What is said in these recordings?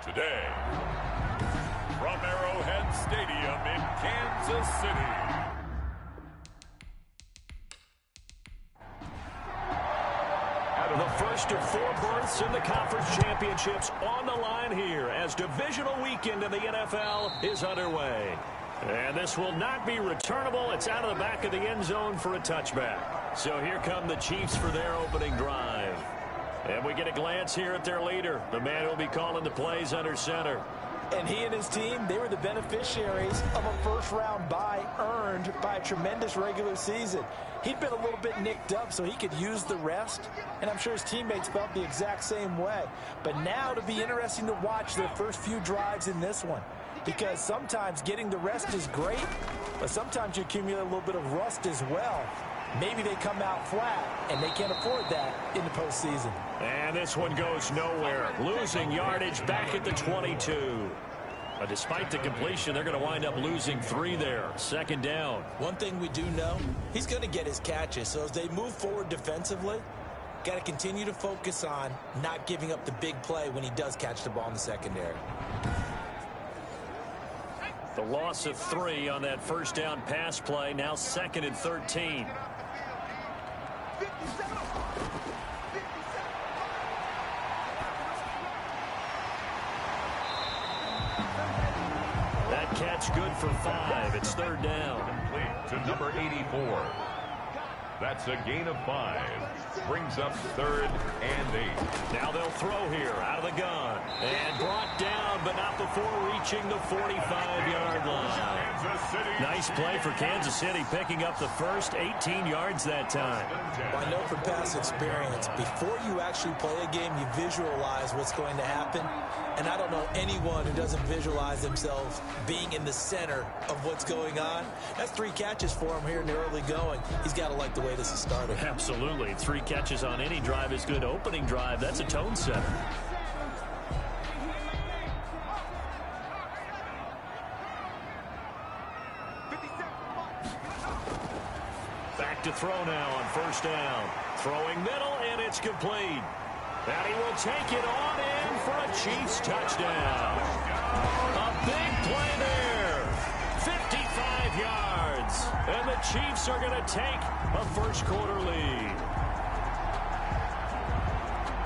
Today, from Arrowhead Stadium in Kansas City. The first of 4 berths in the conference championships on the line here as divisional weekend in the NFL is underway. And this will not be returnable. It's out of the back of the end zone for a touchback. So here come the Chiefs for their opening drive. And we get a glance here at their leader, the man who will be calling the plays under center. And he and his team, they were the beneficiaries of a first-round bye earned by a tremendous regular season. He'd been a little bit nicked up, so he could use the rest, and I'm sure his teammates felt the exact same way. But now it'll be interesting to watch their first few drives in this one, because sometimes getting the rest is great, but sometimes you accumulate a little bit of rust as well. Maybe they come out flat, and they can't afford that in the postseason. And this one goes nowhere. Losing yardage back at the 22. But despite the completion, they're going to wind up losing 3 there. Second down. One thing we do know, he's going to get his catches. So as they move forward defensively, got to continue to focus on not giving up the big play when he does catch the ball in the secondary. The loss of 3 on that first down pass play. Now 2nd and 13. That catch good for 5. It's 3rd down. Complete to number 84. That's a gain of 5. Brings up 3rd and 8. Now they'll throw here out of the gun. And brought down, but not before reaching the 45-yard line. Nice play for Kansas City, picking up the first 18 yards that time. Well, I know from past experience, before you actually play a game, you visualize what's going to happen. And I don't know anyone who doesn't visualize themselves being in the center of what's going on. That's 3 catches for him here in the early going. He's got to like the way this is started. Absolutely. 3 catches on any drive is good. Opening drive, that's a tone setter. Back to throw now on first down. Throwing middle, and it's complete. And he will take it on in for a Chiefs touchdown. A big play there. 55 yards. And the Chiefs are going to take a first-quarter lead.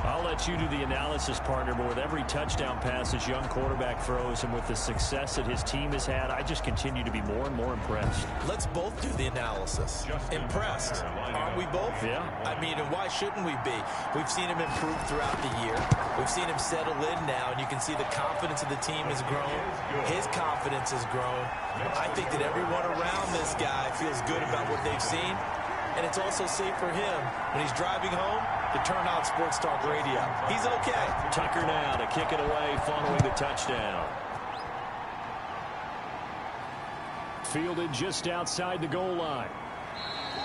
I'll let you do the analysis, partner, but with every touchdown pass his young quarterback throws and with the success that his team has had, I just continue to be more and more impressed. Let's both do the analysis. Impressed. Aren't we both? Yeah. I mean, and why shouldn't we be? We've seen him improve throughout the year. We've seen him settle in now, and you can see the confidence of the team has grown. His confidence has grown. I think that everyone around this guy feels good about what they've seen, and it's also safe for him when he's driving home to turn on Sports Talk Radio. He's okay. Tucker now to kick it away following the touchdown. Fielded just outside the goal line.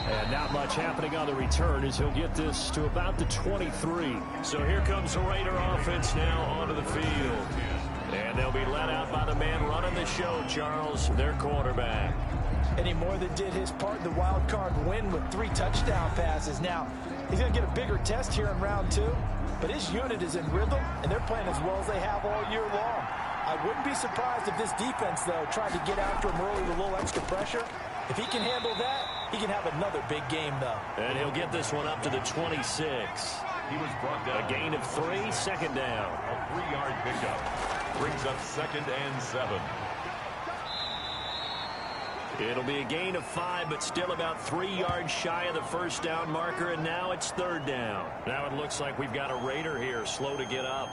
And not much happening on the return as he'll get this to about the 23. So here comes the Raider offense now onto the field. And they'll be let out by the man running the show, Charles, their quarterback. And he more than did his part in the wild card win with 3 touchdown passes. Now, he's going to get a bigger test here in round 2, but his unit is in rhythm, and they're playing as well as they have all year long. I wouldn't be surprised if this defense, though, tried to get after him early with a little extra pressure. If he can handle that, he can have another big game, though. And he'll get this one up to the 26. He was brought down. A gain of 3, 2nd down. A 3-yard pickup. Brings up 2nd and 7. It'll be a gain of 5, but still about 3 yards shy of the first down marker, and now it's 3rd down. Now it looks like we've got a Raider here, slow to get up.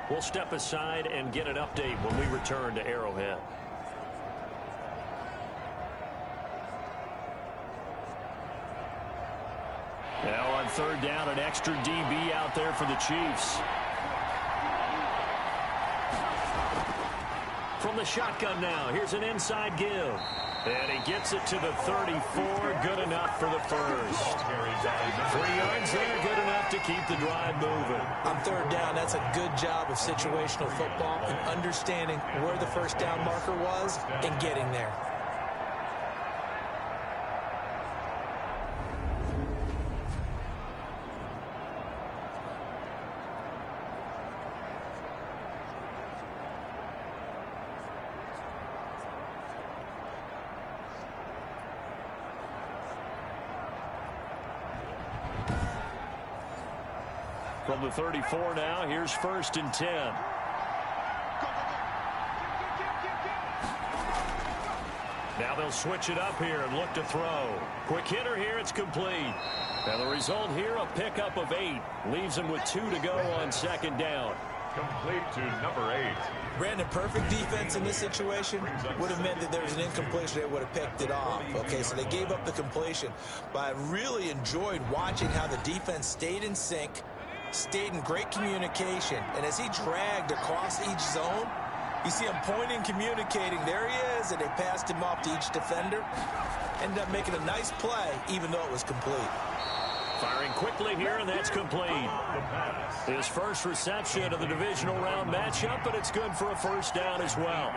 We'll step aside and get an update when we return to Arrowhead. Now on 3rd down, an extra DB out there for the Chiefs. From the shotgun now, here's an inside give. And he gets it to the 34, good enough for the first. 3 yards there, good enough to keep the drive moving. On 3rd down, that's a good job of situational football and understanding where the first down marker was and getting there. From the 34 now, here's 1st and 10. Now they'll switch it up here and look to throw. Quick hitter here, it's complete. And the result here, a pickup of 8. Leaves him with 2 to go on 2nd down. Complete to number 8. Brandon, perfect defense in this situation would have meant that there was an incompletion. They would have picked it off. Okay, so they gave up the completion. But I really enjoyed watching how the defense stayed in sync, stayed in great communication. And as he dragged across each zone, you see him pointing, communicating. There he is, and they passed him off to each defender. Ended up making a nice play, even though it was complete. Firing quickly here, and that's complete. His first reception of the divisional round matchup, but it's good for a 1st down as well.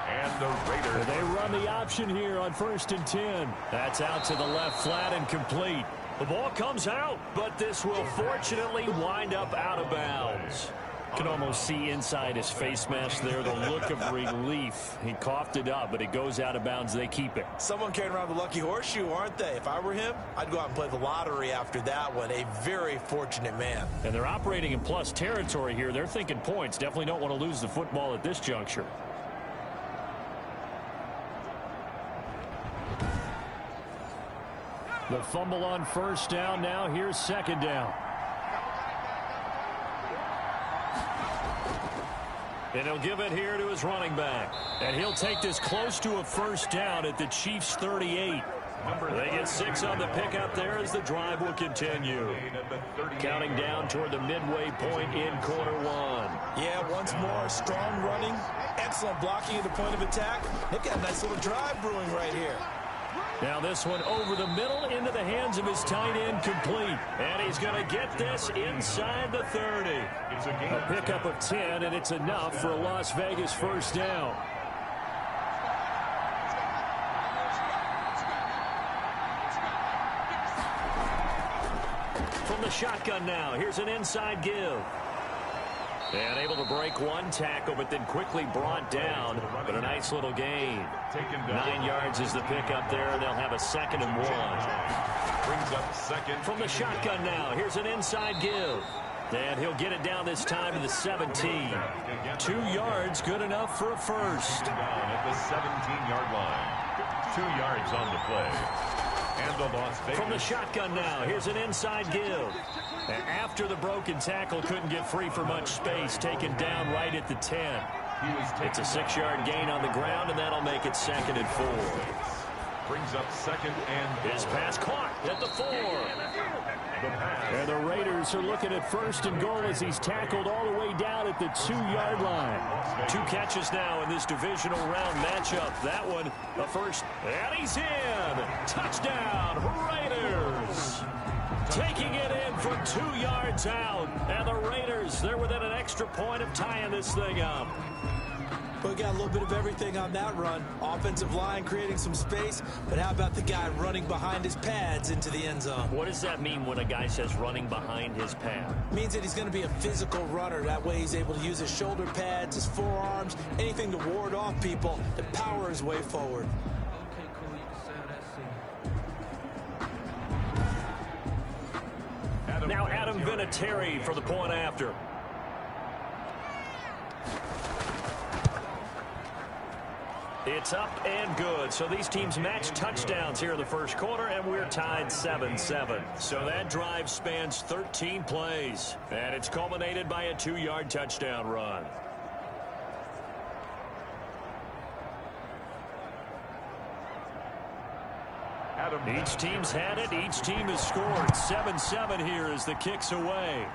And the Raiders. They run the option here on 1st and 10. That's out to the left flat and complete. The ball comes out, but this will fortunately wind up out of bounds. Can almost see inside his face mask there the look of relief. He coughed it up, but it goes out of bounds. They keep it. Someone carrying around the lucky horseshoe, aren't they? If I were him, I'd go out and play the lottery after that one. A very fortunate man. And they're operating in plus territory here. They're thinking points. Definitely don't want to lose the football at this juncture. The fumble on 1st down. Now here's 2nd down. And he'll give it here to his running back. And he'll take this close to a 1st down at the Chiefs' 38. They get 6 on the pickup there as the drive will continue. Counting down toward the midway point in quarter 1. Yeah, once more, strong running, excellent blocking at the point of attack. They've got a nice little drive brewing right here. Now this one over the middle into the hands of his tight end, complete. And he's going to get this inside the 30. A pickup of 10, and it's enough for a Las Vegas 1st down. From the shotgun now, here's an inside give. And able to break one tackle, but then quickly brought down. But a nice little gain. 9 yards is the pickup there, and they'll have a 2nd and 1. Brings up 2nd. From the shotgun now, here's an inside give. And he'll get it down this time to the 17. 2 yards, good enough for a 1st. Down at the 17-yard line. 2 yards on the play. And the Las Vegas. From the shotgun now, here's an inside give. And after the broken tackle, couldn't get free for much space, taken down right at the 10. It's a 6-yard gain on the ground, and that'll make it 2nd and 4. Brings up 2nd and his pass caught at the 4. And the Raiders are looking at 1st and goal as he's tackled all the way down at the 2-yard line. 2 catches now in this divisional round matchup. That one, a 1st, and he's in. Touchdown, Raiders. Taking it in from 2 yards out. And the Raiders, they're within an extra point of tying this thing up. We got a little bit of everything on that run. Offensive line creating some space, but how about the guy running behind his pads into the end zone? What does that mean when a guy says running behind his pad? It means that he's going to be a physical runner. That way he's able to use his shoulder pads, his forearms, anything to ward off people to power his way forward. Now Adam Vinatieri for the point after. It's up and good. So these teams match touchdowns here in the 1st quarter, and we're tied 7-7. So that drive spans 13 plays, and it's culminated by a 2-yard touchdown run. Each team's had it. Each team has scored. 7-7 here as the kick's away.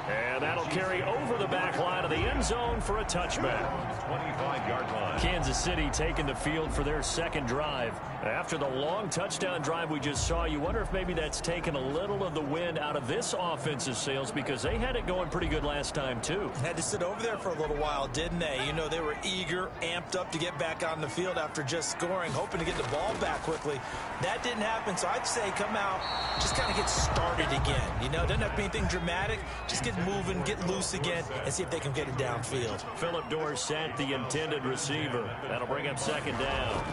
And that'll carry over the back line of the end zone for a touchback. 25-yard line. Kansas City taking the field for their 2nd drive. After the long touchdown drive we just saw, you wonder if maybe that's taken a little of the wind out of this offensive sails, because they had it going pretty good last time too. Had to sit over there for a little while, didn't they? You know, they were eager, amped up to get back on the field after just scoring, hoping to get the ball back quickly. That didn't happen, so I'd say come out, just kind of get started again. You know, doesn't have to be anything dramatic. Just get moving, get loose again, and see if they can get it downfield. Philip Dorsett, the intended receiver. That'll bring up 2nd down.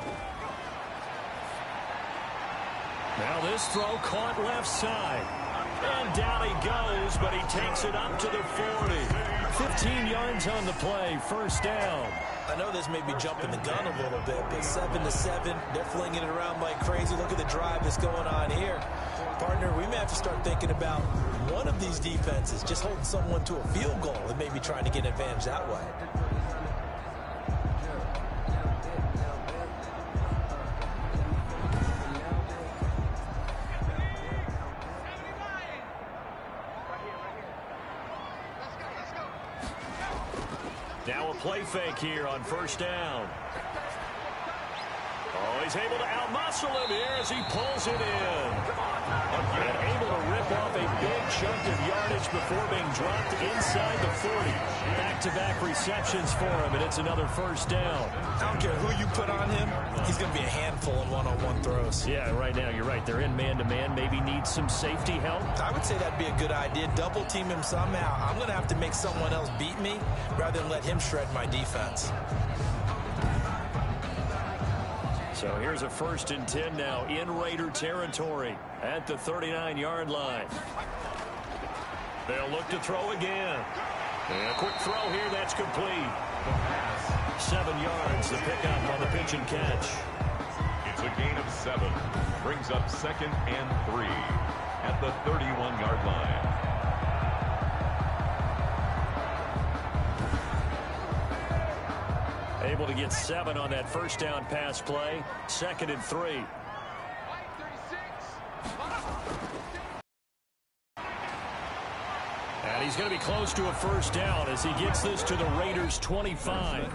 Now this throw caught left side. And down he goes, but he takes it up to the 40. 15 yards on the play, first down. I know this may be jumping the gun a little bit, but 7-7, they're flinging it around like crazy. Look at the drive that's going on here. Partner, we may have to start thinking about one of these defenses just holding someone to a field goal and maybe trying to get an advantage that way. Now a play fake here on first down. Oh, he's able to outmuscle him here as he pulls it in. And able to rip off a big chunk of yardage before being dropped inside the 40. Back-to-back receptions for him, and it's another first down. I don't care who you put on him, he's going to be a handful in one-on-one throws. Yeah, right now, you're right. They're in man-to-man. Maybe need some safety help. I would say that'd be a good idea. Double team him somehow. I'm going to have to make someone else beat me rather than let him shred my defense. So here's a 1st and 10 now in Raider territory at the 39-yard line. They'll look to throw again. And a quick throw here, that's complete. 7 yards, the pickup on the pitch and catch. It's a gain of 7. Brings up 2nd and 3 at the 31-yard line. Able to get 7 on that first down pass play. 2nd and 3. And he's going to be close to a first down as he gets this to the Raiders' 25.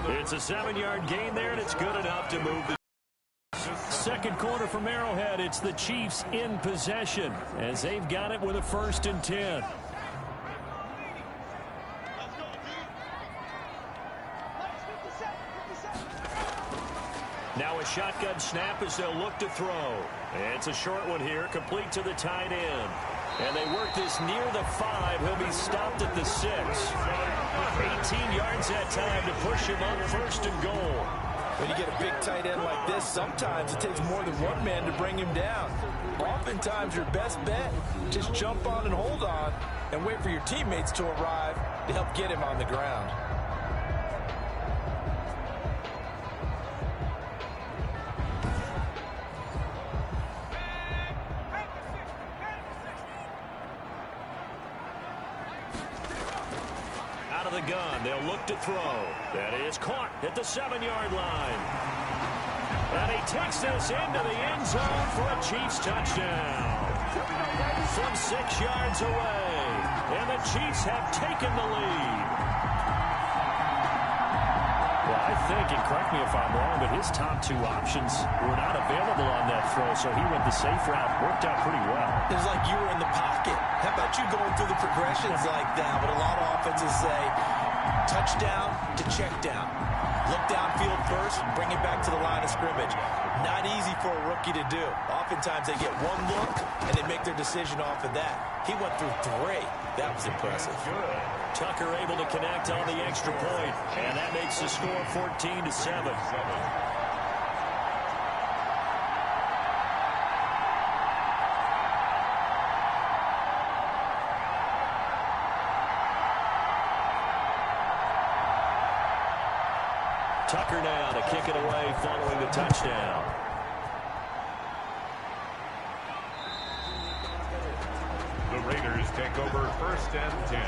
It's a 7-yard gain there, and it's good enough to move the second quarter from Arrowhead. It's the Chiefs in possession as they've got it with a 1st and 10. Now a shotgun snap as they'll look to throw. It's a short one here, complete to the tight end. And they work this near the 5. He'll be stopped at the 6. 18 yards that time to push him up 1st and goal. When you get a big tight end like this, sometimes it takes more than one man to bring him down. Oftentimes your best bet, just jump on and hold on and wait for your teammates to arrive to help get him on the ground. The gun, they'll look to throw. That is caught at the 7-yard line. And he takes this into the end zone for a Chiefs touchdown. From 6 yards away. And the Chiefs have taken the lead. Well, I think, and correct me if I'm wrong, but his top 2 options were not available on that throw, so he went the safe route. Worked out pretty well. It was like you were in the pocket. How about you going through the progressions like that? But a lot of offenses say touchdown to check down. Look downfield first and bring it back to the line of scrimmage. Not easy for a rookie to do. Oftentimes they get one look and they make their decision off of that. He went through 3. That was impressive. Tucker able to connect on the extra point, and that makes the score 14-7. Tucker now to kick it away following the touchdown. The Raiders take over 1st and 10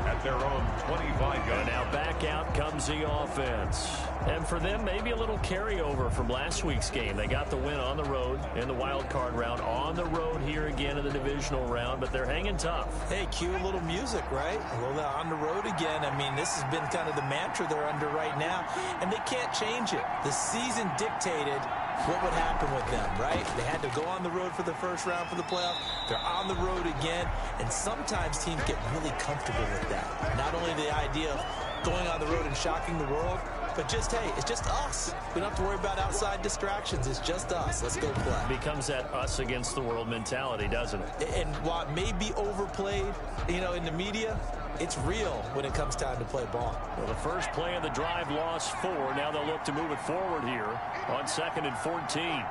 at their own 25-yard. And now back out comes the offense. And for them, maybe a little carryover from last week's game. They got the win on the road in the wild card round, on the road here again in the divisional round, but they're hanging tough. Hey, cue a little music, right? Well, on the road again. I mean, this has been kind of the mantra they're under right now, and they can't change it. The season dictated what would happen with them, right? They had to go on the road for the first round for the playoff. They're on the road again, and sometimes teams get really comfortable with that. Not only the idea of going on the road and shocking the world, but just, hey, it's just us. We don't have to worry about outside distractions. It's just us. Let's go play. Becomes that us against the world mentality, doesn't it? And while it may be overplayed, you know, in the media, it's real when it comes time to play ball. Well, the first play of the drive lost 4. Now they'll look to move it forward here on 2nd and 14.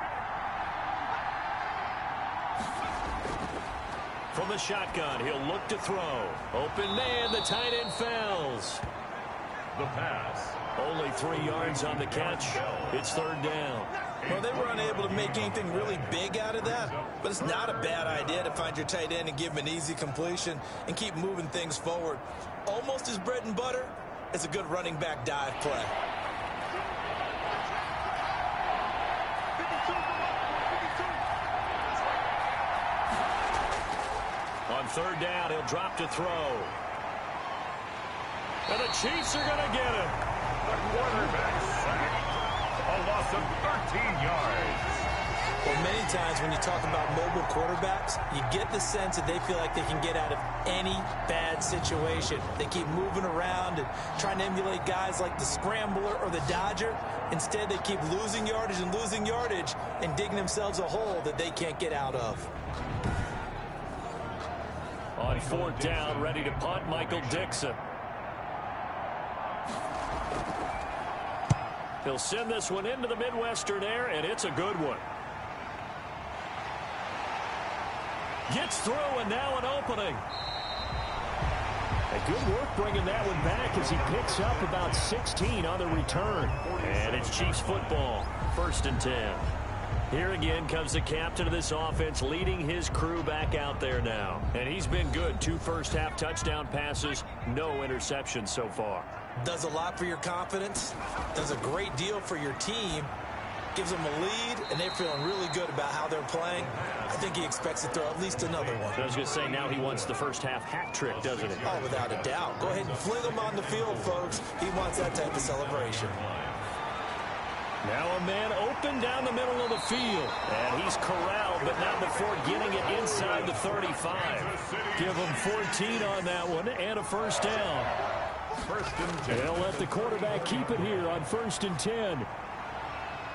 From the shotgun, he'll look to throw. Open man, the tight end fails. The pass. Only 3 yards on the catch. It's third down. Well, they were unable to make anything really big out of that, but it's not a bad idea to find your tight end and give him an easy completion and keep moving things forward. Almost his bread and butter is a good running back dive play. On third down, he'll drop to throw. And the Chiefs are going to get him. The quarterback sacked. A loss of 13 yards. Well, many times when you talk about mobile quarterbacks, you get the sense that they feel like they can get out of any bad situation. They keep moving around and trying to emulate guys like the scrambler or the dodger. Instead, they keep losing yardage and digging themselves a hole that they can't get out of. On fourth down, ready to punt, Michael Dixon. He'll send this one into the Midwestern air, and it's a good one. Gets through, and now an opening. A good work bringing that one back as he picks up about 16 on the return. And it's Chiefs football, 1st and 10. Here again comes the captain of this offense, leading his crew back out there now. And he's been good. 2 first-half touchdown passes, no interceptions so far. Does a lot for your confidence, does a great deal for your team, gives them a lead, and they're feeling really good about how they're playing. I think he expects to throw at least another one. I was going to say, now he wants the first-half hat trick, doesn't he? Oh, without a doubt. Go ahead and fling him on the field, folks. He wants that type of celebration. Now a man open down the middle of the field. And he's corralled, but not before getting it inside the 35. Give him 14 on that one and a first down. 1st and 10. They'll let the quarterback keep it here on 1st and 10.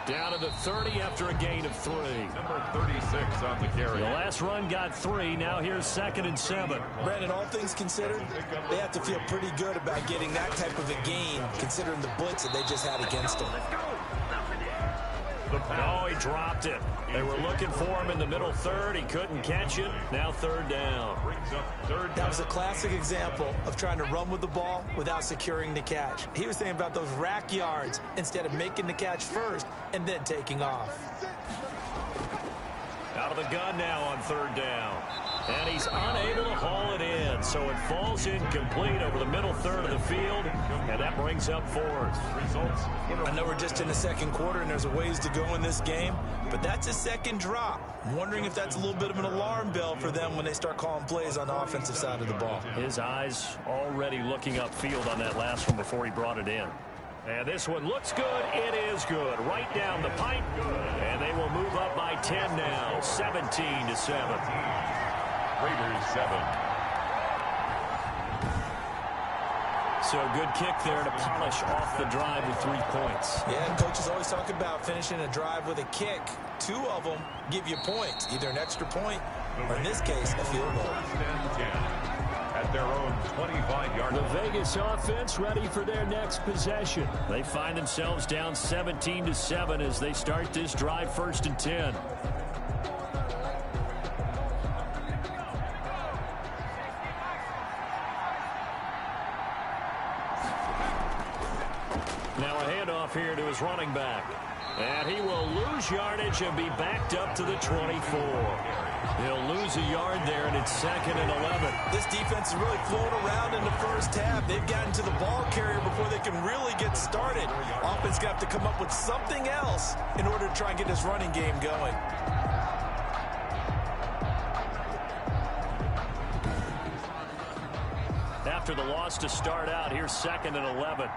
Down to the 30 after a gain of 3. Number 36 on the carry. The last run got 3. Now here's 2nd and 7. Brandon, all things considered, they have to feel pretty good about getting that type of a gain, considering the blitz that they just had against them. Oh, he dropped it. They were looking for him in the middle third. He couldn't catch it. Now 3rd down. That was a classic example of trying to run with the ball without securing the catch. He was thinking about those rack yards instead of making the catch first and then taking off. Out of the gun now on 3rd down. And he's unable to haul it in, so it falls incomplete over the middle third of the field, and that brings up 4th. I know we're just in the 2nd quarter and there's a ways to go in this game, but that's a 2nd drop. I'm wondering if that's a little bit of an alarm bell for them when they start calling plays on the offensive side of the ball. His eyes already looking upfield on that last one before he brought it in. And this one looks good. It is good. Right down the pipe. And they will move up by 10 now. 17-7. Raiders 7. So good kick there to polish off the drive with 3 points. Yeah, coaches always talk about finishing a drive with a kick. 2 of them give you points, either an extra point or, in this case, a field goal. 1st and 10. At their own 25-yard line. The Vegas offense ready for their next possession. They find themselves down 17-7 as they start this drive, 1st and 10. Now a handoff here to his running back. And he will lose yardage and be backed up to the 24. He'll lose a yard there, and it's 2nd and 11. This defense is really flown around in the first half. They've gotten to the ball carrier before they can really get started. Offense going to have to come up with something else in order to try and get this running game going. After the loss to start out, here's 2nd and 11.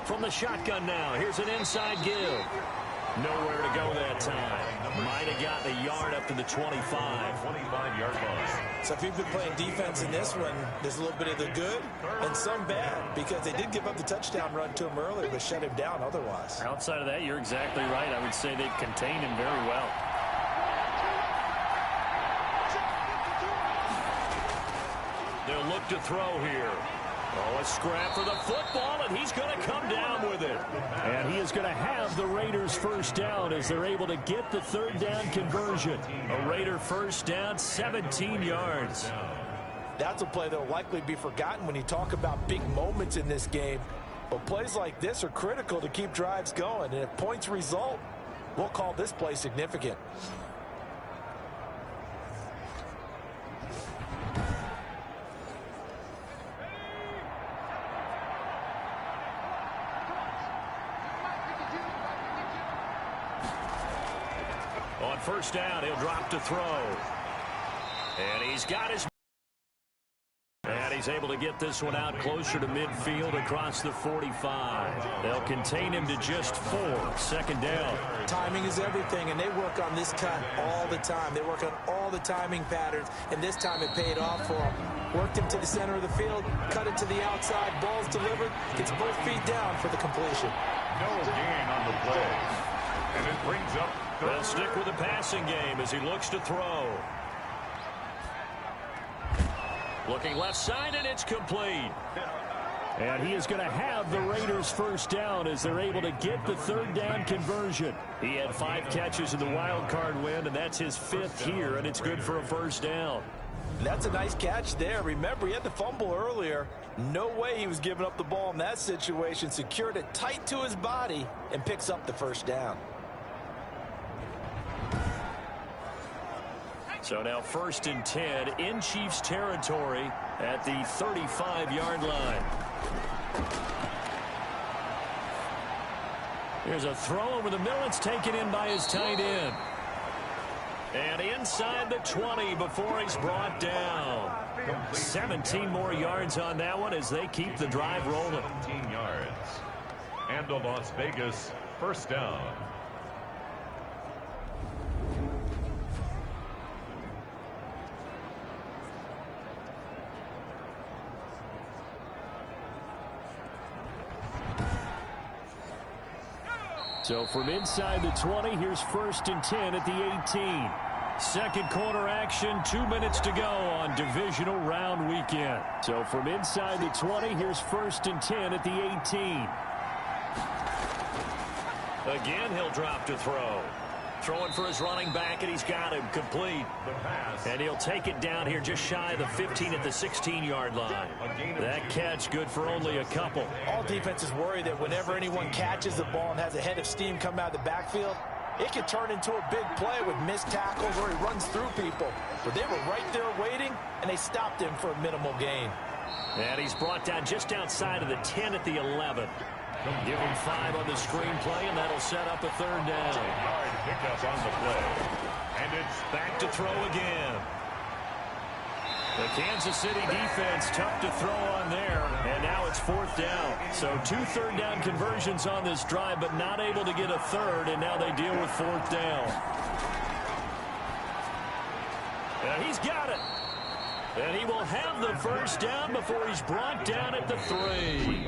From the shotgun now, here's an inside give. Nowhere to go that time. Might have gotten a yard up to the 25. 25-yard line. So if you've been playing defense in this one, there's a little bit of the good and some bad, because they did give up the touchdown run to him earlier, but shut him down otherwise. Outside of that, you're exactly right. I would say they've contained him very well. They'll look to throw here. Oh, a scrap for the football, and he's going to come down with it. And he is going to have the Raiders first down as they're able to get the third down conversion. A Raider first down, 17 yards. That's a play that will likely be forgotten when you talk about big moments in this game. But plays like this are critical to keep drives going. And if points result, we'll call this play significant. On first down, he'll drop to throw. And he's got his... And he's able to get this one out closer to midfield across the 45. They'll contain him to just 4. Second down. Timing is everything, and they work on this cut all the time. They work on all the timing patterns, and this time it paid off for him. Worked him to the center of the field, cut it to the outside, ball's delivered, gets both feet down for the completion. No gain on the play. And it brings up... They'll stick with the passing game as he looks to throw. Looking left side, and it's complete. And he is going to have the Raiders first down as they're able to get the third down conversion. He had 5 catches in the wild card win, and that's his 5th here, and it's good for a first down. That's a nice catch there. Remember, he had the fumble earlier. No way he was giving up the ball in that situation. Secured it tight to his body and picks up the first down. So now 1st and 10 in Chiefs territory at the 35-yard line. Here's a throw over the middle. It's taken in by his tight end. And inside the 20 before he's brought down. 17 more yards on that one as they keep the drive rolling. 17 yards. And a Las Vegas first down. So from inside the 20, here's 1st and 10 at the 18. Second quarter action, 2 minutes to go on divisional round weekend. So from inside the 20, here's 1st and 10 at the 18. Again, he'll drop to throw. Throwing for his running back, and he's got him complete. And he'll take it down here just shy of the 15 at the 16-yard line. That catch good for only a couple. All defenses worry that whenever anyone catches the ball and has a head of steam come out of the backfield, it can turn into a big play with missed tackles or he runs through people. But they were right there waiting, and they stopped him for a minimal gain. And he's brought down just outside of the 10 at the 11. Give him 5 on the screenplay, and that'll set up a third down. Hard pickup on the play. And it's back to throw again. The Kansas City defense tough to throw on there, and now it's 4th down. So 2 third down conversions on this drive, but not able to get a third, and now they deal with 4th down. And he's got it. And he will have the first down before he's brought down at the 3.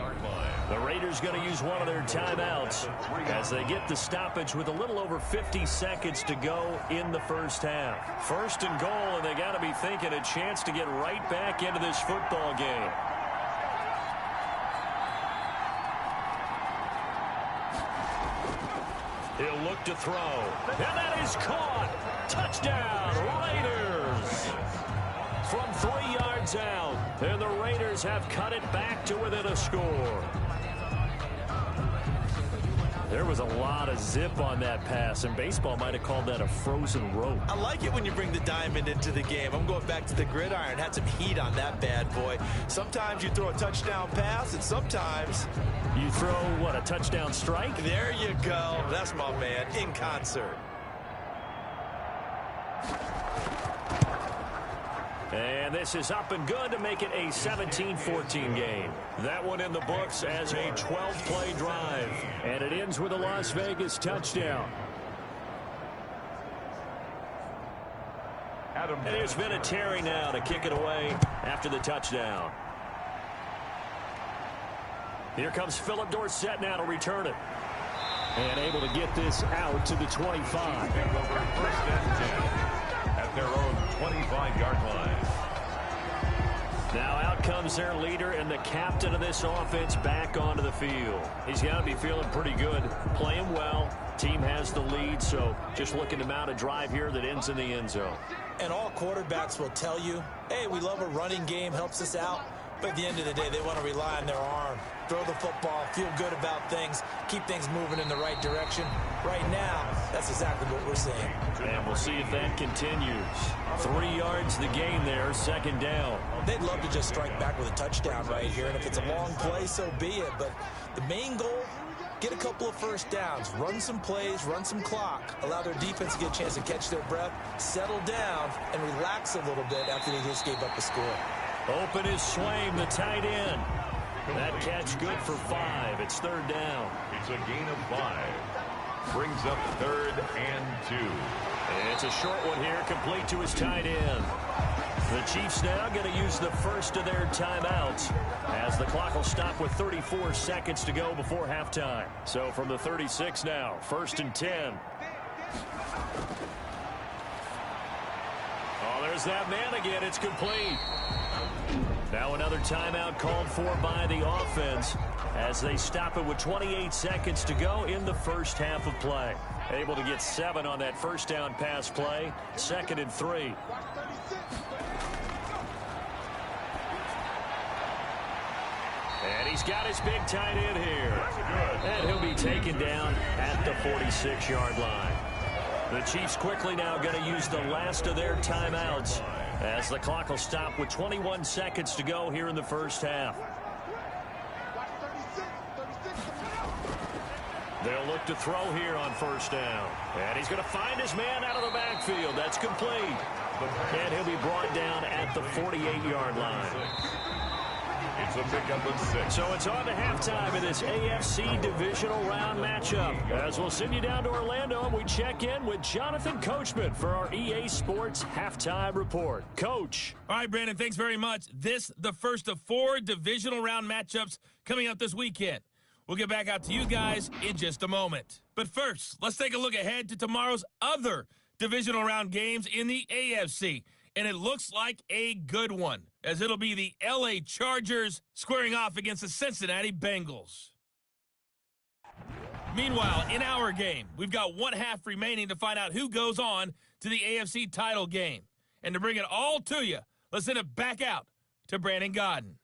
The Raiders going to use one of their timeouts as they get the stoppage with a little over 50 seconds to go in the first half. 1st and goal, and they got to be thinking a chance to get right back into this football game. He'll look to throw. And that is caught. Touchdown, Raiders. From 3 yards out, and the Raiders have cut it back to within a score. There was a lot of zip on that pass, and baseball might have called that a frozen rope. I like it when you bring the diamond into the game. I'm going back to the gridiron. Had some heat on that bad boy. Sometimes you throw a touchdown pass, and sometimes you throw, what, a touchdown strike? There you go. That's my man, in concert. And this is up and good to make it a 17-14 game. That one in the books as a 12-play drive. And it ends with a Las Vegas touchdown. And there's been a Terry now to kick it away after the touchdown. Here comes Philip Dorsett now to return it. And able to get this out to the 25. First and 10 at their own 25-yard line. Now out comes comes their leader and the captain of this offense back onto the field. He's got to be feeling pretty good, playing well. Team has the lead, so just looking to mount a drive here that ends in the end zone. And all quarterbacks will tell you, hey, we love a running game, helps us out. But at the end of the day, they want to rely on their arm. Throw the football, feel good about things, keep things moving in the right direction. Right now, that's exactly what we're seeing. And we'll see if that continues. 3 yards the gain there, second down. They'd love to just strike back with a touchdown right here. And if it's a long play, so be it. But the main goal, get a couple of first downs, run some plays, run some clock, allow their defense to get a chance to catch their breath, settle down, and relax a little bit after they just gave up a score. Open is Swaim, the tight end. That catch good for 5. It's third down. It's a gain of 5. Brings up 3rd and 2. It's a short one here, complete to his tight end. The Chiefs now going to use the first of their timeouts as the clock will stop with 34 seconds to go before halftime. So from the 36 now, 1st and 10. Oh, there's that man again. It's complete. Now another timeout called for by the offense as they stop it with 28 seconds to go in the first half of play. Able to get 7 on that first down pass play. 2nd and 3. And he's got his big tight end here. And he'll be taken down at the 46-yard line. The Chiefs quickly now going to use the last of their timeouts as the clock will stop with 21 seconds to go here in the first half. They'll look to throw here on first down. And he's going to find his man out of the backfield. That's complete. And he'll be brought down at the 48-yard line. It's a pickup of 6. So it's on to halftime in this AFC Divisional Round matchup. As we'll send you down to Orlando and we check in with Jonathan Coachman for our EA Sports Halftime Report. Coach. All right, Brandon, thanks very much. This, the first of 4 Divisional Round matchups coming up this weekend. We'll get back out to you guys in just a moment. But first, let's take a look ahead to tomorrow's other Divisional Round games in the AFC. And it looks like a good one, as it'll be the LA Chargers squaring off against the Cincinnati Bengals. Meanwhile, in our game, we've got 1 half remaining to find out who goes on to the AFC title game. And to bring it all to you, let's send it back out to Brandon Godden.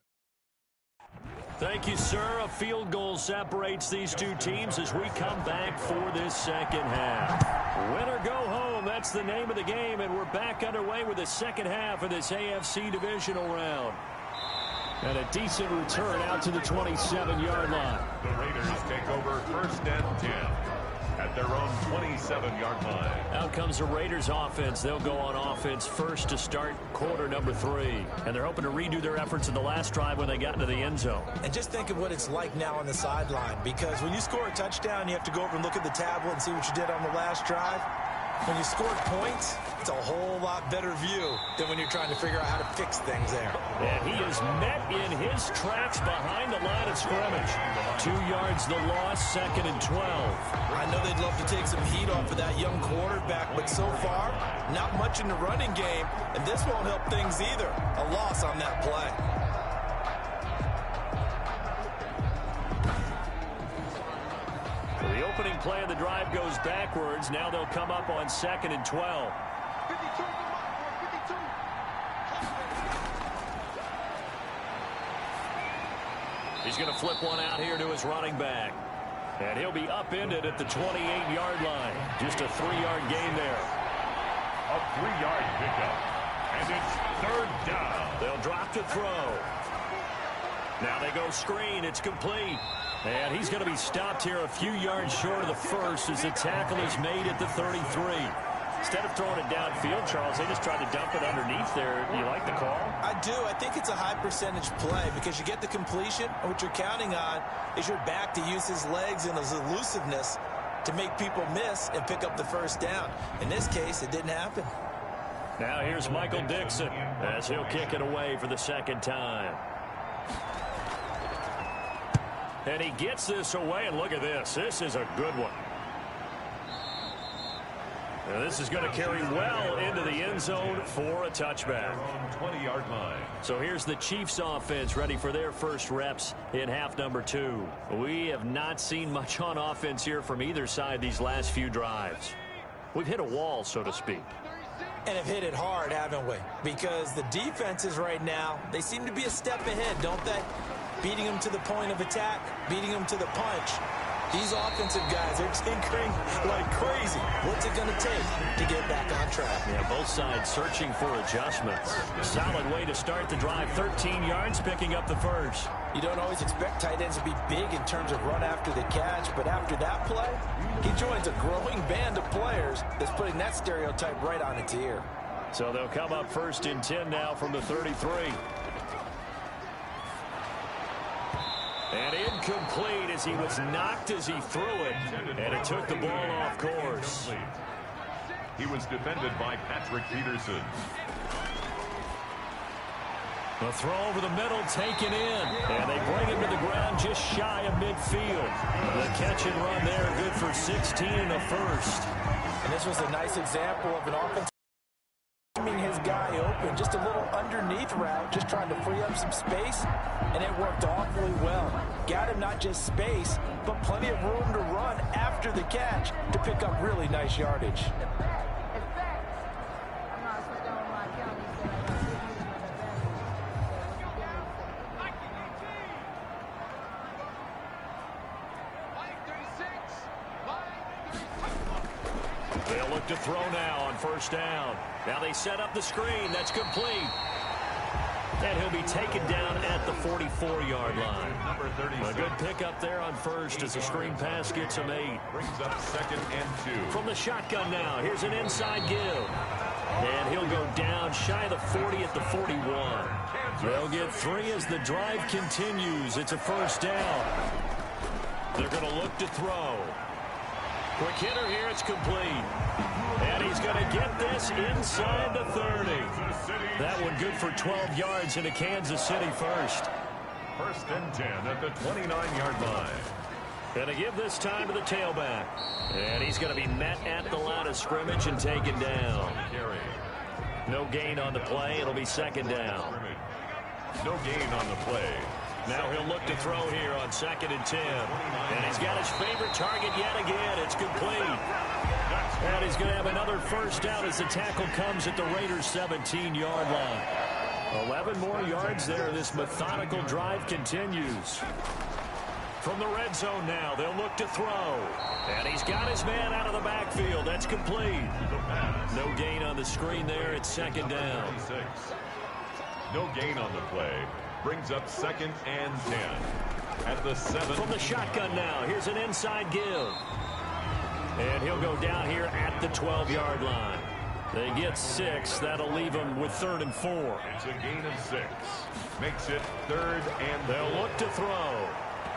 Thank you, sir. A field goal separates these two teams as we come back for this second half. Win or go home, that's the name of the game, and we're back underway with the second half of this AFC Divisional Round. And a decent return out to the 27-yard line. The Raiders take over 1st and 10 at their own 27-yard line. Out comes the Raiders offense. They'll go on offense first to start quarter number 3. And they're hoping to redo their efforts in the last drive when they got into the end zone. And just think of what it's like now on the sideline, because when you score a touchdown, you have to go over and look at the tablet and see what you did on the last drive. When you scored points, it's a whole lot better view than when you're trying to figure out how to fix things there. And he is met in his tracks behind the line of scrimmage. 2 yards the loss, 2nd and 12. I know they'd love to take some heat off of that young quarterback, but so far, not much in the running game, and this won't help things either. A loss on that play. The opening play of the drive goes backwards. Now they'll come up on 2nd and 12. He's going to flip one out here to his running back. And he'll be upended at the 28-yard line. Just a 3-yard gain there. A 3-yard pickup. And it's 3rd down. They'll drop to throw. Now they go screen. It's complete. And he's going to be stopped here a few yards short of the first as the tackle is made at the 33. Instead of throwing it downfield, Charles, they just tried to dump it underneath there. Do you like the call? I do. I think it's a high percentage play because you get the completion, and what you're counting on is your back to use his legs and his elusiveness to make people miss and pick up the first down. In this case, it didn't happen. Now here's Michael Dixon as he'll kick it away for the second time. And he gets this away, and look at this. This is a good one. And this is going to carry well into the end zone for a touchback. 20-yard line. So here's the Chiefs offense ready for their first reps in half number 2. We have not seen much on offense here from either side these last few drives. We've hit a wall, so to speak. And have hit it hard, haven't we? Because the defenses right now, they seem to be a step ahead, don't they? Beating them to the point of attack, beating them to the punch. These offensive guys are tinkering like crazy. What's it going to take to get back on track? Yeah, both sides searching for adjustments. Solid way to start the drive. 13 yards, picking up the first. You don't always expect tight ends to be big in terms of run after the catch, but after that play, he joins a growing band of players that's putting that stereotype right on its ear. So they'll come up 1st and 10 now from the 33. And incomplete as he was knocked as he threw it. And it took the ball off course. He was defended by Patrick Peterson. A throw over the middle taken in. And they bring him to the ground just shy of midfield. The catch and run there good for 16 and a first. And this was a nice example of an offense his guy open, just a little underneath route, just trying to free up some space, and it worked awfully well. Got him not just space, but plenty of room to run after the catch to pick up really nice yardage. They'll look to throw now on 1st down. Now they set up the screen. That's complete. And he'll be taken down at the 44-yard line. Number 36. A good pickup there on 1st as the screen pass gets him 8. Brings up 2nd and 2. From the shotgun now, here's an inside give. And he'll go down shy of the 40 at the 41. They'll get 3 as the drive continues. It's a 1st down. They're going to look to throw. Quick hitter here, it's complete. And he's going to get this inside the 30. That one good for 12 yards into Kansas City first. 1st and 10 at the 29-yard line. Going to give this time to the tailback. And he's going to be met at the line of scrimmage and taken down. No gain on the play. It'll be 2nd down. No gain on the play. Now he'll look to throw here on 2nd and 10. And he's got his favorite target yet again. It's complete. And he's going to have another 1st down as the tackle comes at the Raiders' 17-yard line. 11 more yards there. This methodical drive continues. From the red zone now, they'll look to throw. And he's got his man out of the backfield. That's complete. No gain on the screen there. It's 2nd down. No gain on the play. Brings up 2nd and 10. At the 7. From the shotgun now, here's an inside give. And he'll go down here at the 12-yard line. They get 6. That'll leave them with 3rd and 4. It's a gain of 6. Makes it 3rd and they'll look to throw.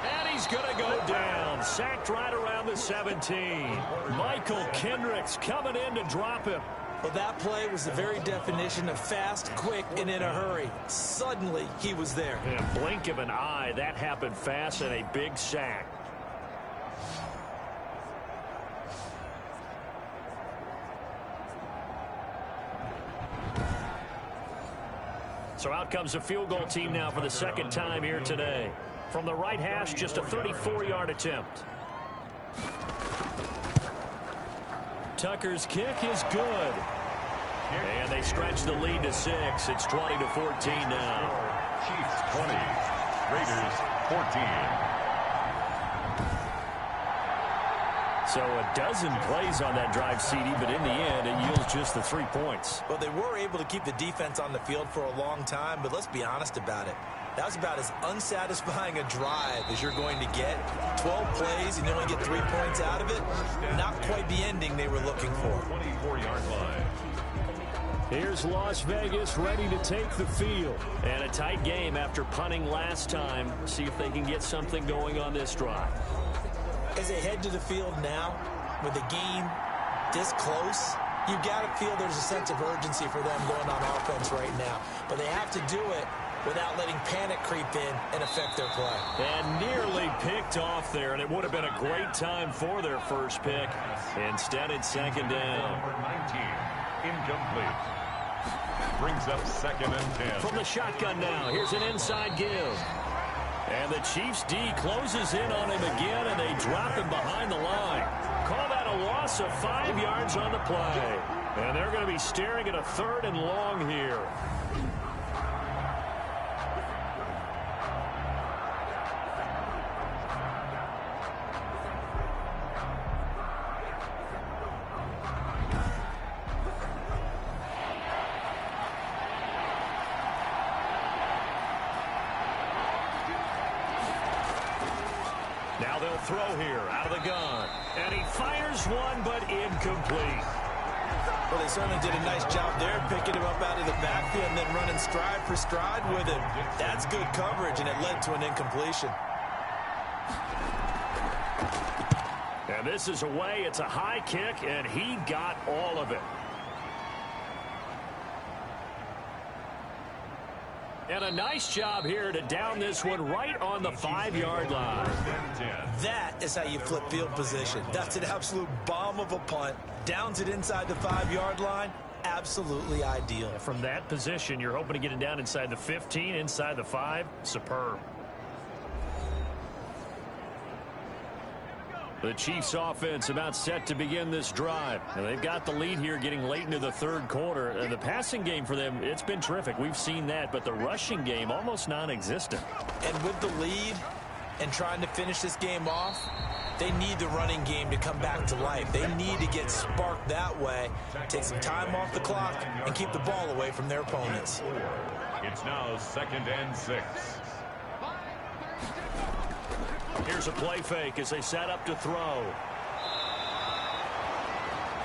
And he's going to go down. Sacked right around the 17. Michael Kendricks coming in to drop him. Well, that play was the very definition of fast, quick, and in a hurry. Suddenly, he was there. In a blink of an eye, that happened fast and a big sack. So out comes the field goal team now for the 2nd time here today. From the right hash, just a 34-yard attempt. Tucker's kick is good. And they stretch the lead to 6. It's 20-14 now. Chiefs 20. Raiders 14. So a dozen plays on that drive, CD, but in the end, it yields just the 3 points. Well, they were able to keep the defense on the field for a long time, but let's be honest about it. That was about as unsatisfying a drive as you're going to get. 12 plays and you only get 3 points out of it. Not quite the ending they were looking for. 24-yard line. Here's Las Vegas ready to take the field. And a tight game after punting last time. See if they can get something going on this drive. As they head to the field now, with the game this close, you've got to feel there's a sense of urgency for them going on offense right now. But they have to do it without letting panic creep in and affect their play. And nearly picked off there, and it would have been a great time for their first pick. Instead, it's second down. Number 19, incomplete. Brings up 2nd and 10. From the shotgun now, here's an inside give. And the Chiefs D closes in on him again, and they drop him behind the line. Call that a loss of 5 yards on the play. And they're going to be staring at a 3rd and long here. Now they'll throw here out of the gun. And he fires one, but incomplete. Well, they certainly did a nice job there, picking him up out of the backfield and then running stride for stride with him. That's good coverage, and it led to an incompletion. And this is away. It's a high kick, and he got all of it. And a nice job here to down this one right on the 5-yard line. That is how you flip field position. That's an absolute bomb of a punt. Downs it inside the 5-yard line. Absolutely ideal. From that position, you're hoping to get it down inside the 15, inside the 5. Superb. The Chiefs offense about set to begin this drive. And they've got the lead here getting late into the 3rd quarter. And the passing game for them, it's been terrific. We've seen that. But the rushing game, almost non-existent. And with the lead and trying to finish this game off, they need the running game to come back to life. They need to get sparked that way, take some time off the clock, and keep the ball away from their opponents. It's now 2nd and 6. Here's a play fake as they set up to throw.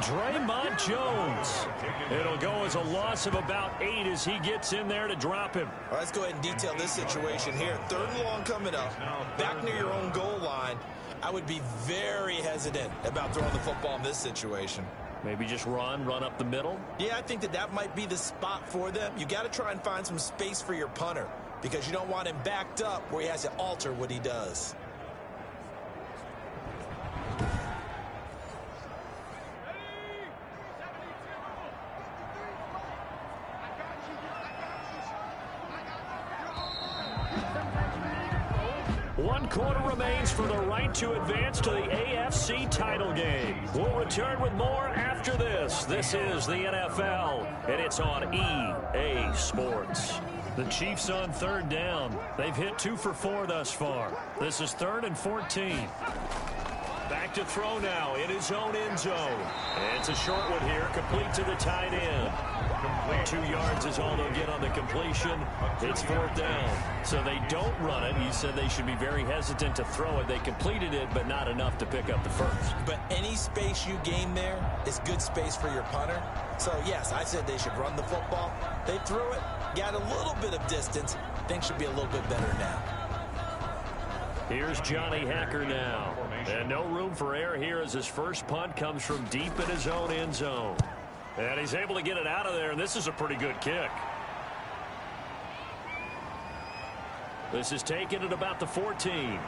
Draymond Jones. It'll go as a loss of about 8 as he gets in there to drop him. All right, let's go ahead and detail this situation here. 3rd and long coming up, back near your own goal line. I would be very hesitant about throwing the football in this situation. Maybe just run up the middle? Yeah, I think that might be the spot for them. You got to try and find some space for your punter because you don't want him backed up where he has to alter what he does. One quarter remains for the right to advance to the AFC title game. We'll return with more after this. This is the NFL, and it's on EA Sports. The Chiefs on 3rd down. They've hit 2 for 4 thus far. This is 3rd and 14. Back to throw now in his own end zone. And it's a short one here, complete to the tight end. 2 yards is all they'll get on the completion. It's 4th down. So they don't run it. He said they should be very hesitant to throw it. They completed it, but not enough to pick up the first. But any space you gain there is good space for your punter. So, yes, I said they should run the football. They threw it, got a little bit of distance. Things should be a little bit better now. Here's Johnny Hacker now. And no room for error here as his first punt comes from deep in his own end zone. And he's able to get it out of there, and this is a pretty good kick. This is taken at about the 14. Hey,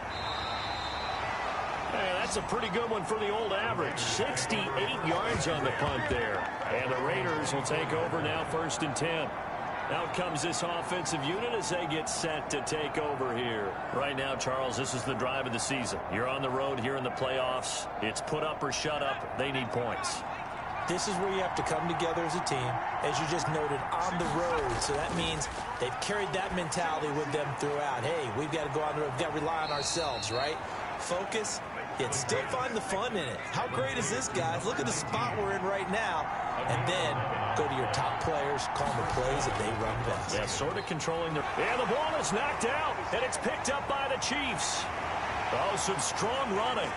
that's a pretty good one for the old average. 68 yards on the punt there. And the Raiders will take over now 1st and 10. Out comes this offensive unit as they get set to take over here. Right now, Charles, this is the drive of the season. You're on the road here in the playoffs. It's put up or shut up. They need points. This is where you have to come together as a team, as you just noted, on the road. So that means they've carried that mentality with them throughout. Hey, we've got to go on the road. We've got to rely on ourselves, right? Focus, yet still find the fun in it. How great is this, guys? Look at the spot we're in right now. And then go to your top players, call the plays that they run best. Yeah, sort of controlling the... And the ball is knocked out, and it's picked up by the Chiefs. Oh, some strong running.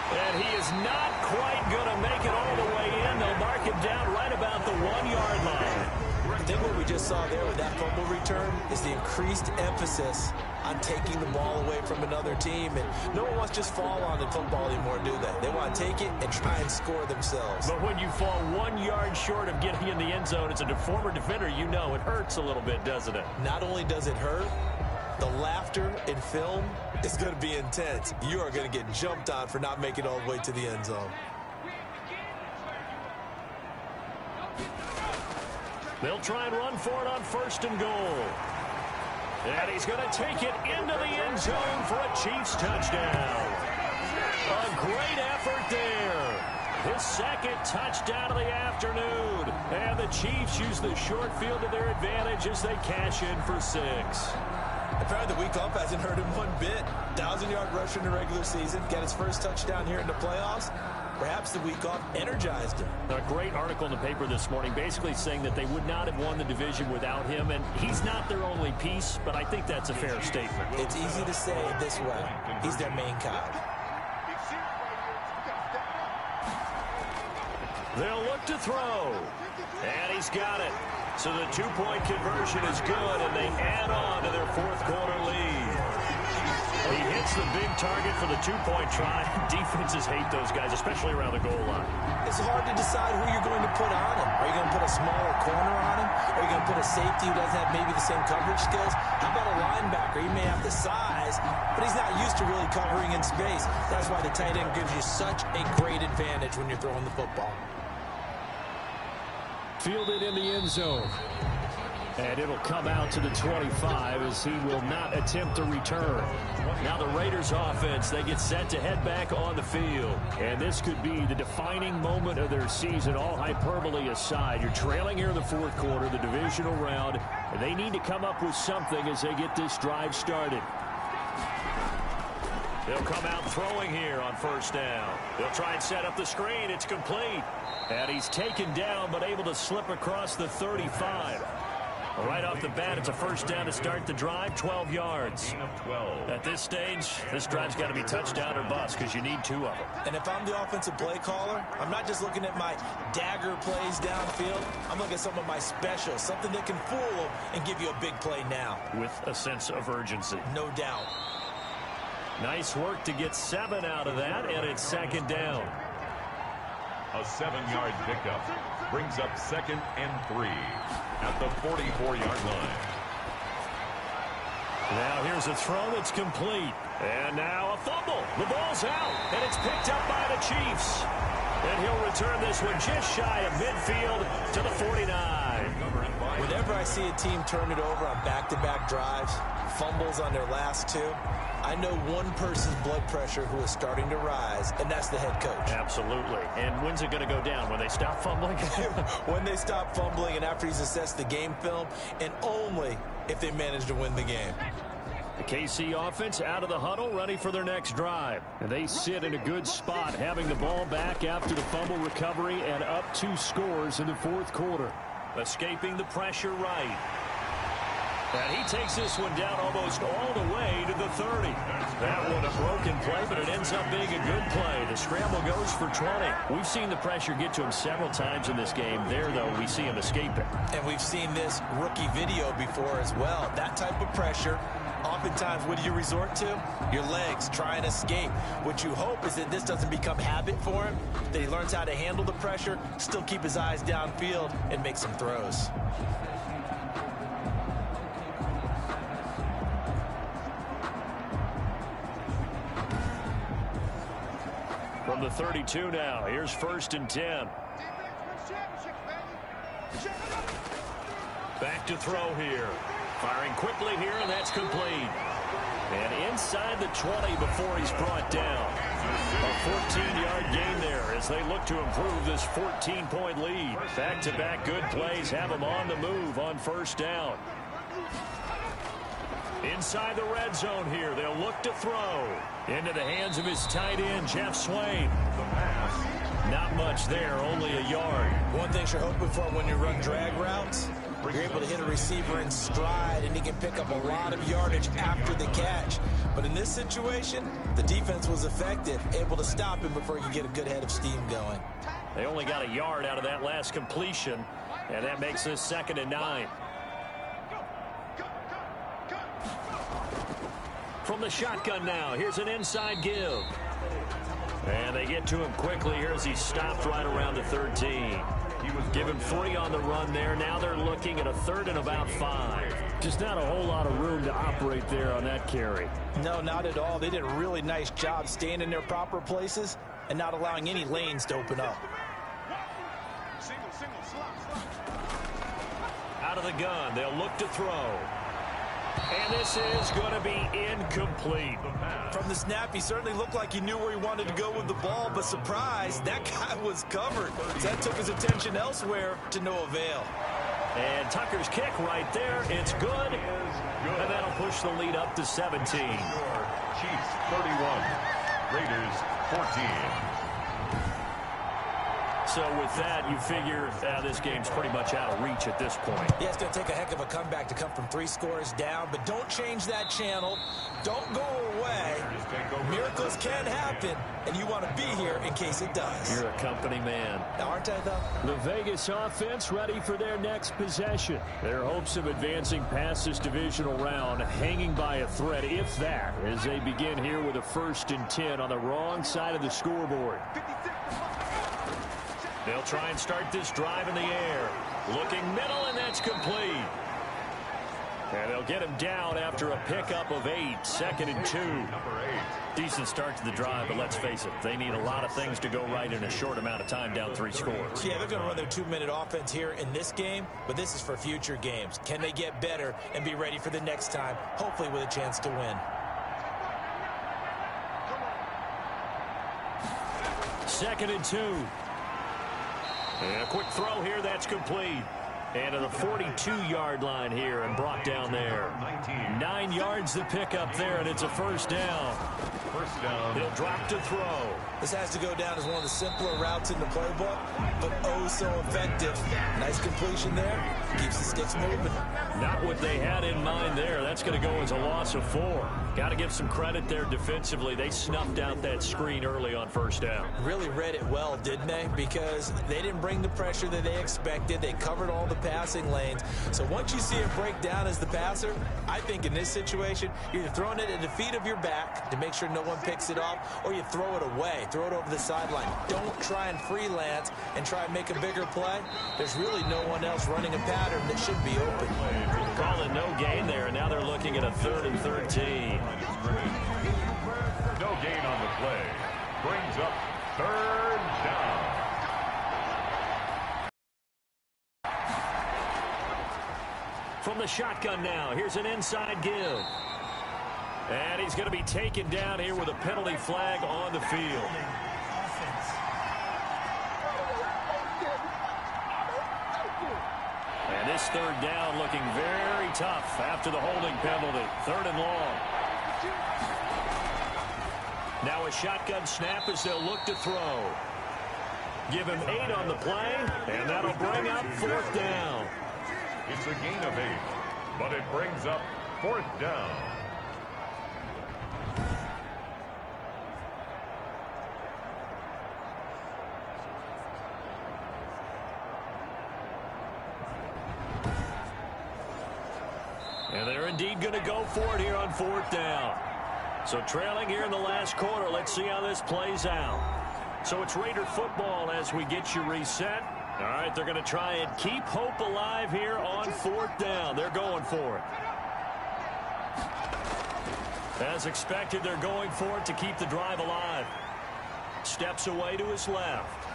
And he is not quite going to make it all the way in. They'll mark him down right about the 1-yard line. I think what we just saw there with that fumble return is the increased emphasis on taking the ball away from another team. And no one wants to just fall on in football anymore, do they? They want to take it and try and score themselves. But when you fall 1 yard short of getting in the end zone as a former defender, you know it hurts a little bit, doesn't it? Not only does it hurt, the laughter in film is going to be intense. You are going to get jumped on for not making it all the way to the end zone. They'll try and run for it on 1st and goal. And he's going to take it into the end zone for a Chiefs touchdown. A great effort there. His second touchdown of the afternoon. And the Chiefs use the short field to their advantage as they cash in for 6. Apparently the week off hasn't hurt him one bit. 1,000-yard rusher in the regular season. Got his first touchdown here in the playoffs. Perhaps the week off energized him. A great article in the paper this morning basically saying that they would not have won the division without him, and he's not their only piece, but I think that's a fair statement. It's easy to say it this way. He's their main cog. They'll look to throw, and he's got it. So the two-point conversion is good, and they add on to their fourth quarter lead. He hits the big target for the two-point try. Defenses hate those guys, especially around the goal line. It's hard to decide who you're going to put on him. Are you going to put a smaller corner on him? Are you going to put a safety who doesn't have maybe the same coverage skills? How about a linebacker? He may have the size, but he's not used to really covering in space. That's why the tight end gives you such a great advantage when you're throwing the football. Fielded in the end zone. And it'll come out to the 25 as he will not attempt a return. Now the Raiders offense, they get set to head back on the field. And this could be the defining moment of their season, all hyperbole aside. You're trailing here in the fourth quarter, the divisional round, and they need to come up with something as they get this drive started. They'll come out throwing here on 1st down. They'll try and set up the screen. It's complete. And he's taken down but able to slip across the 35. Right off the bat, it's a 1st down to start the drive, 12 yards. At this stage, this drive's got to be touchdown or bust because you need 2 of them. And if I'm the offensive play caller, I'm not just looking at my dagger plays downfield. I'm looking at some of my specials, something that can fool them and give you a big play now. With a sense of urgency. No doubt. Nice work to get 7 out of that, and it's 2nd down. A 7-yard pickup brings up 2nd and 3 at the 44-yard line. Now here's a throw that's complete. And now a fumble. The ball's out, and it's picked up by the Chiefs. And he'll return this one just shy of midfield to the 49. Whenever I see a team turn it over on back-to-back drives, fumbles on their last 2, I know one person's blood pressure who is starting to rise, and that's the head coach. Absolutely. And when's it going to go down? When they stop fumbling? When they stop fumbling and after he's assessed the game film, and only if they manage to win the game. The KC offense out of the huddle, ready for their next drive. And they sit in a good spot, having the ball back after the fumble recovery and up 2 scores in the fourth quarter. Escaping the pressure right. And he takes this one down almost all the way to the 30. That one a broken play, but it ends up being a good play. The scramble goes for 20. We've seen the pressure get to him several times in this game. There, though, we see him escape it. And we've seen this rookie video before as well. That type of pressure, oftentimes, what do you resort to? Your legs, try and escape. What you hope is that this doesn't become habit for him, that he learns how to handle the pressure, still keep his eyes downfield, and make some throws. From the 32 now, here's 1st and 10. Back to throw here. Firing quickly here, and that's complete. And inside the 20 before he's brought down. A 14-yard gain there as they look to improve this 14-point lead. Back-to-back good plays have them on the move on 1st down. Inside the red zone here, they'll look to throw. Into the hands of his tight end, Jeff Swain. Not much there, only a yard. One thing you're hoping for when you run drag routes, you're able to hit a receiver in stride, and he can pick up a lot of yardage after the catch. But in this situation, the defense was effective, able to stop him before he could get a good head of steam going. They only got a yard out of that last completion, and that makes this 2nd and 9. From the shotgun now, here's an inside give. And they get to him quickly here as he stopped right around the 13. Give him 3 on the run there. Now they're looking at a 3rd and about 5. Just not a whole lot of room to operate there on that carry. No, not at all. They did a really nice job staying in their proper places and not allowing any lanes to open up. Out of the gun, they'll look to throw. And this is going to be incomplete. From the snap, he certainly looked like he knew where he wanted to go with the ball, but surprise, that guy was covered. That took his attention elsewhere to no avail. And Tucker's kick right there. It's good. And that'll push the lead up to 17. Chiefs 31, Raiders 14. So with that, you figure this game's pretty much out of reach at this point. Yeah, it's going to take a heck of a comeback to come from 3 scores down, but don't change that channel. Don't go away. Miracles can happen, and you want to be here in case it does. You're a company man. Aren't I, though? The Vegas offense ready for their next possession. Their hopes of advancing past this divisional round hanging by a thread, if that, as they begin here with a 1st and 10 on the wrong side of the scoreboard. They'll try and start this drive in the air. Looking middle, and that's complete. And they'll get him down after a pickup of 8. 2nd and 2. Decent start to the drive, but let's face it, they need a lot of things to go right in a short amount of time, down 3 scores. Yeah, they're going to run their 2-minute offense here in this game, but this is for future games. Can they get better and be ready for the next time, hopefully with a chance to win? 2nd and 2. And a quick throw here, that's complete. And to the 42-yard line here and brought down there. 9 yards to pick up there, and it's a 1st down. First down. He'll drop to throw. This has to go down as one of the simpler routes in the playbook, but oh so effective. Nice completion there. Keeps the sticks moving. Not what they had in mind there. That's going to go as a loss of 4. Got to give some credit there defensively. They snuffed out that screen early on 1st down. Really read it well, didn't they? Because they didn't bring the pressure that they expected. They covered all the passing lanes. So once you see it break down as the passer, I think in this situation, you're either throwing it at the feet of your back to make sure no one picks it off, or you throw it away. Throw it over the sideline. Don't try and freelance and try and make a bigger play. There's really no one else running a pattern that should be open. Calling no gain there, and now they're looking at a 3rd and 13. No gain on the play. Brings up 3rd down. From the shotgun now, here's an inside give. And he's going to be taken down here with a penalty flag on the field. And this 3rd down looking very tough after the holding penalty. 3rd and long. Now a shotgun snap as they'll look to throw. Give him 8 on the play, and that'll bring up 4th down. It's a gain of 8, but it brings up 4th down. And they're indeed going to go for it here on 4th down. So trailing here in the last quarter. Let's see how this plays out. So it's Raider football as we get you reset. All right, they're going to try and keep hope alive here on 4th down. They're going for it. As expected, they're going for it to keep the drive alive. Steps away to his left.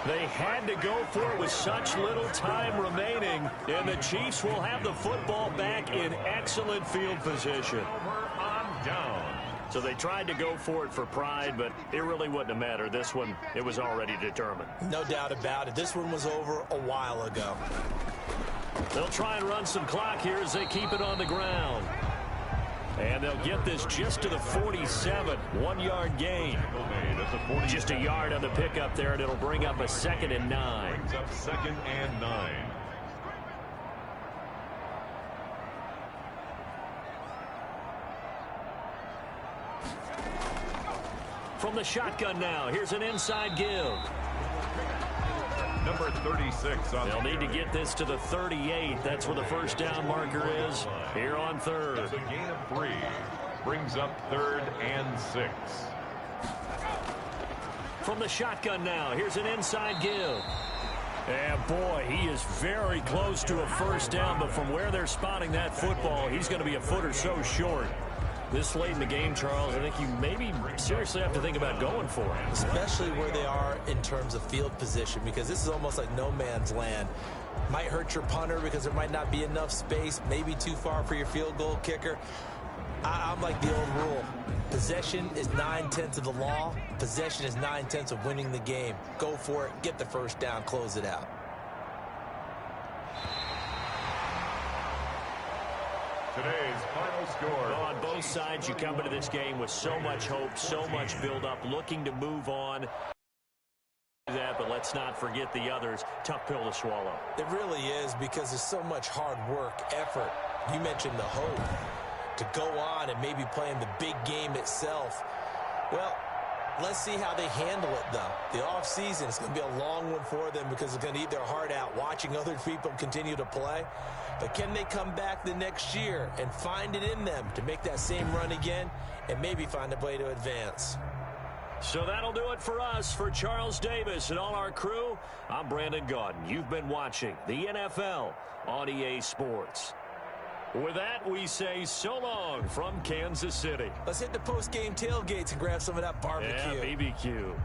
They had to go for it with such little time remaining, and the Chiefs will have the football back in excellent field position. Over on down. So they tried to go for it for pride, but it really wouldn't have mattered. This one, it was already determined. No doubt about it. This one was over a while ago. They'll try and run some clock here as they keep it on the ground. And they'll get this just to the 47. 1-yard gain. Just a yard on the pickup there, and it'll bring up a 2nd and 9. Brings up 2nd and 9. From the shotgun now, here's an inside give. Number 36 on They'll need to get this to the 38. That's where the first down marker is here on third. That's a gain of 3. Brings up 3rd and 6. From the shotgun now, here's an inside give. And boy, he is very close to a first down, but from where they're spotting that football, he's going to be a foot or so short. This late in the game, Charles, I think you maybe seriously have to think about going for it. Especially where they are in terms of field position, because this is almost like no man's land. Might hurt your punter because there might not be enough space, maybe too far for your field goal kicker. I'm like the old rule. Possession is 9/10 of the law. Possession is 9/10 of winning the game. Go for it. Get the first down. Close it out. Today's final score. Well, on both sides, you come into this game with so much hope, so much build-up, looking to move on. That, but let's not forget the others. Tough pill to swallow. It really is, because there's so much hard work, effort. You mentioned the hope to go on and maybe play in the big game itself. Well, let's see how they handle it, though. The offseason is going to be a long one for them because it's going to eat their heart out watching other people continue to play. But can they come back the next year and find it in them to make that same run again and maybe find a way to advance? So that'll do it for us. For Charles Davis and all our crew, I'm Brandon Gaudin. You've been watching the NFL on EA Sports. With that, we say so long from Kansas City. Let's hit the post-game tailgates and grab some of that barbecue. Yeah, BBQ.